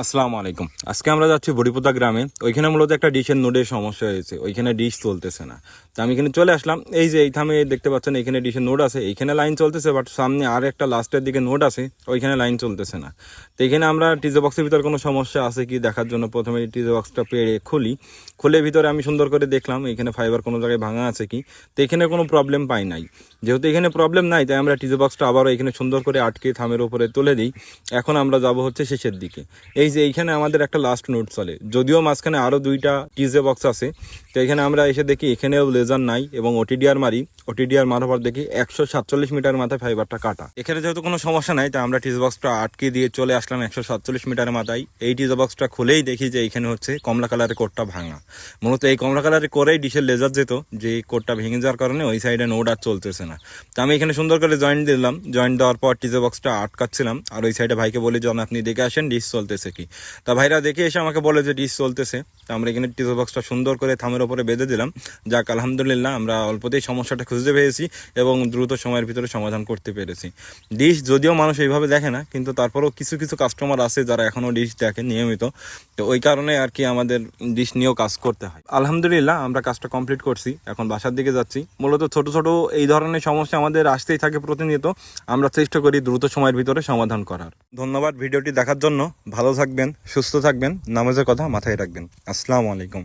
আসসালামু আলাইকুম। আজকে আমরা যাচ্ছি বড়িপোতা গ্রামে। ওইখানে মূলত একটা ডিশের নোডের সমস্যা হয়েছে, ওইখানে ডিশ চলতেছে না। তো আমি এখানে চলে আসলাম। এই যে এই থামে দেখতে পাচ্ছেন এখানে ডিশের নোড আছে, এইখানে লাইন চলতেছে, বাট সামনে আর একটা লাস্টের দিকে নোড আছে, ওইখানে লাইন চলতেছে না। তো এখানে আমরা টিজে বক্সের ভিতরে কোনো সমস্যা আছে কি দেখার জন্য প্রথমে টিজে বক্সটা পেড়ে খুলে ভিতরে আমি সুন্দর করে দেখলাম এখানে ফাইবার কোনো জায়গায় ভাঙা আছে কি। তো এখানে কোনো প্রবলেম পাই নাই। যেহেতু এখানে প্রবলেম নাই, তাই আমরা টিজে বক্সটা আবারও এখানে সুন্দর করে আটকে থামের উপরে তুলে দিই। এখন আমরা যাব হচ্ছে শেষের দিকে। এই যে এইখানে আমাদের একটা লাস্ট নোট চলে, যদিও মাঝখানে আরও দুইটা টিজে বক্স আছে। তো এখানে আমরা এসে দেখি এখানেও লেজার নাই এবং ওটিডিআর মারি। ওটিডিআর মারার পর দেখি 147 মিটার মাথায় ফাইবারটা কাটা। এখানে যেহেতু কোনো সমস্যা নাই, তাই আমরা টিজে বক্সটা আটকে দিয়ে চলে আসলাম 147 মিটারের মাথায়। এই টিজে বক্সটা খুলেই দেখি যে এইখানে হচ্ছে কমলা কালারের কোডটা ভাঙা। মূলত এই কমলা কালারের করেই ডিশের লেজার যেত, যে কোডটা ভেঙে যাওয়ার কারণে ওই সাইডে নোড আর চলতেছে না। তো আমি এখানে সুন্দর করে জয়েন্ট দিলাম। জয়েন্ট দেওয়ার পর টিজে বক্সটা আটকাচ্ছিলাম, আর ওই সাইডে ভাইকে বলি যখন আপনি দেখে আসেন ডিশ চলতেছে কি। তা ভাইরা দেখে এসে আমাকে বলে যে ডিশ চলতেছে। তো আমরা এখানে টিজে বক্সটা সুন্দর করে থামের ওপরে বেঁধে দিলাম। যাক, আলহামদুলিল্লাহ আমরা অল্পতেই সমস্যাটা খুঁজে পেয়েছি এবং দ্রুত সময়ের ভিতরে সমাধান করতে পেরেছি। ডিশ যদিও মানুষ এইভাবে দেখে না, কিন্তু তারপরেও কিছু কিছু কাস্টমার আছে যারা এখনও ডিশ দেখে নিয়মিত। তো ওই কারণে আর কি আমাদের ডিশ নিয়েও কাজ করতে হয়। আলহামদুলিল্লাহ আমরা কাজটা কমপ্লিট করছি, এখন বাসার দিকে যাচ্ছি। মূলত ছোট ছোট এই ধরনের সমস্যা আমাদের আসতেই থাকে প্রতিনিয়ত, আমরা চেষ্টা করি দ্রুত সময়ের ভিতরে সমাধান করার। ধন্যবাদ ভিডিওটি দেখার জন্য। ভালো থাকবেন, সুস্থ থাকবেন, নামাজের কথা মাথায় রাখবেন। আসসালামু আলাইকুম।